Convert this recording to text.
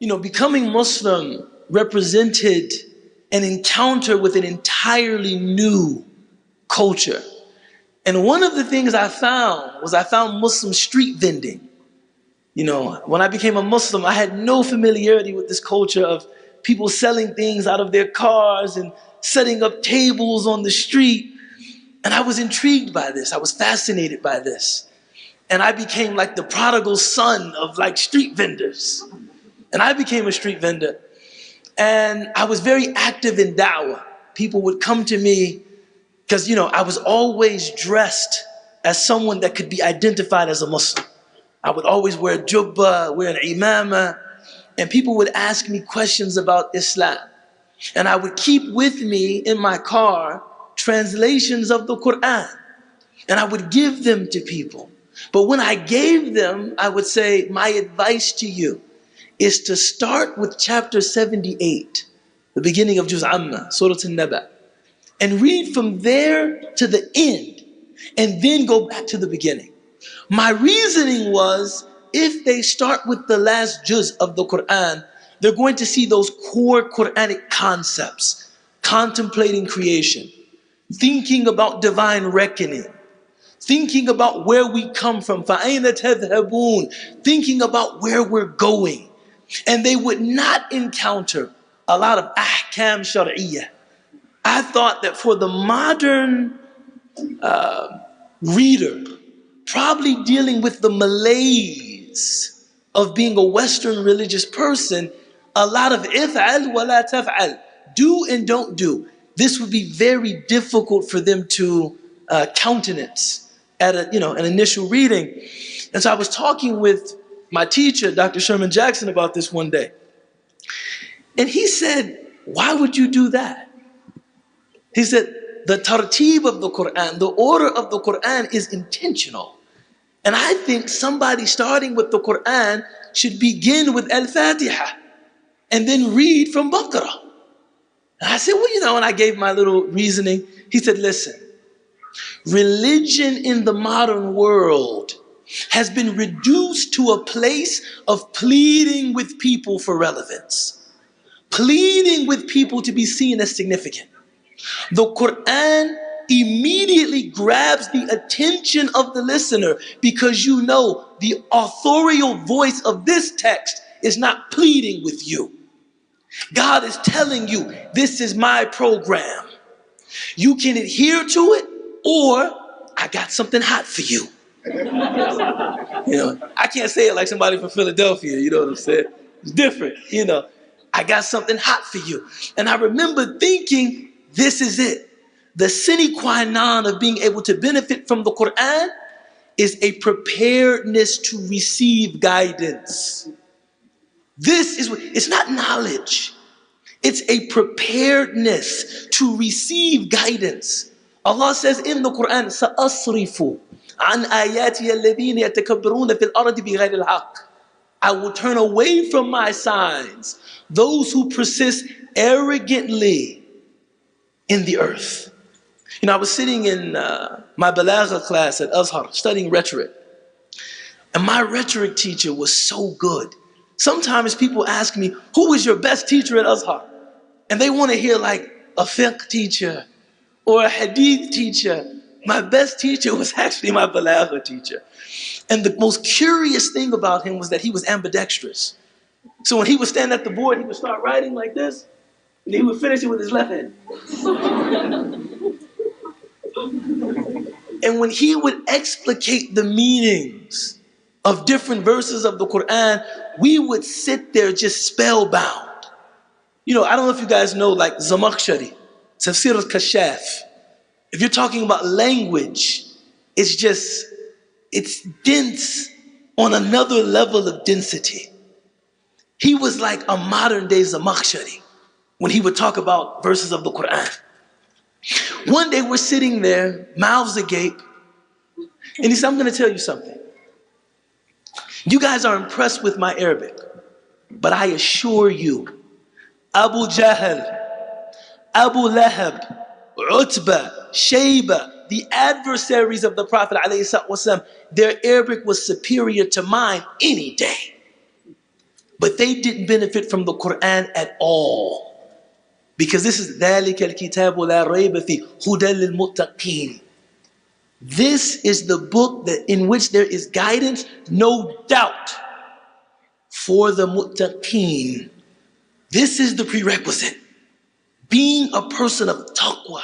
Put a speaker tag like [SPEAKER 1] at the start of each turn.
[SPEAKER 1] becoming Muslim represented an encounter with an entirely new culture. And one of the things I found Muslim street vending. When I became a Muslim, I had no familiarity with this culture of people selling things out of their cars and setting up tables on the street. And I was intrigued by this. I was fascinated by this. And I became like the prodigal son of like street vendors. And I became a street vendor. And I was very active in da'wah. People would come to me because, I was always dressed as someone that could be identified as a Muslim. I would always wear a jubbah, wear an imamah, and people would ask me questions about Islam. And I would keep with me in my car translations of the Qur'an. And I would give them to people. But when I gave them, I would say, my advice to you is to start with chapter 78, the beginning of Juz Amma, Surah An-Naba, and read from there to the end, and then go back to the beginning. My reasoning was, if they start with the last juz of the Qur'an, they're going to see those core Quranic concepts, contemplating creation, thinking about divine reckoning, thinking about where we come from, فَأَيْنَ تَذْهَبُونَ, thinking about where we're going. And they would not encounter a lot of ahkam shar'iyyah. I thought that for the modern reader, probably dealing with the malaise of being a Western religious person, a lot of if'al wa la taf'al, do and don't do, this would be very difficult for them to countenance at an initial reading. And so I was talking with my teacher, Dr. Sherman Jackson, about this one day. And he said, why would you do that? He said, the tartib of the Qur'an, the order of the Qur'an is intentional. And I think somebody starting with the Qur'an should begin with Al-Fatiha and then read from Baqarah. And I said, well, and I gave my little reasoning. He said, listen, religion in the modern world has been reduced to a place of pleading with people for relevance, pleading with people to be seen as significant. The Qur'an immediately grabs the attention of the listener because the authorial voice of this text is not pleading with you. God is telling you, this is my program. You can adhere to it, or I got something hot for you. I can't say it like somebody from Philadelphia, you know what I'm saying? It's different, I got something hot for you. And I remember thinking, this is it. The sine qua non of being able to benefit from the Qur'an is a preparedness to receive guidance. It's not knowledge. It's a preparedness to receive guidance. Allah says in the Qur'an, سَأَصْرِفُ عَنْ آيَاتِيَ الَّذِينَ يَتَكَبِّرُونَ فِي الْأَرْضِ بِغَيْرِ الْحَقِّ. I will turn away from my signs those who persist arrogantly in the earth. I was sitting in my balagha class at Azhar studying rhetoric. And my rhetoric teacher was so good. Sometimes people ask me, who was your best teacher at Azhar? And they want to hear like a fiqh teacher or a hadith teacher. My best teacher was actually my balagha teacher. And the most curious thing about him was that he was ambidextrous. So when he would stand at the board, he would start writing like this, and he would finish it with his left hand. And when he would explicate the meanings of different verses of the Qur'an, we would sit there just spellbound. I don't know if you guys know, like Zamakhshari, Tafsir al-Kashaf. If you're talking about language, it's dense on another level of density. He was like a modern day Zamakhshari when he would talk about verses of the Qur'an. One day we're sitting there, mouths agape, and he said, I'm going to tell you something. You guys are impressed with my Arabic, but I assure you, Abu Jahl, Abu Lahab, Utbah, Shayba, the adversaries of the Prophet ﷺ, their Arabic was superior to mine any day. but they didn't benefit from the Qur'an at all. Because this is ذَلِكَ الْكِتَابُ لَا رَيْبَ فِيهِ هُدًى لِلْمُتَّقِينَ. This is the book in which there is guidance, no doubt, for the muttaqeen. This is the prerequisite. Being a person of taqwa.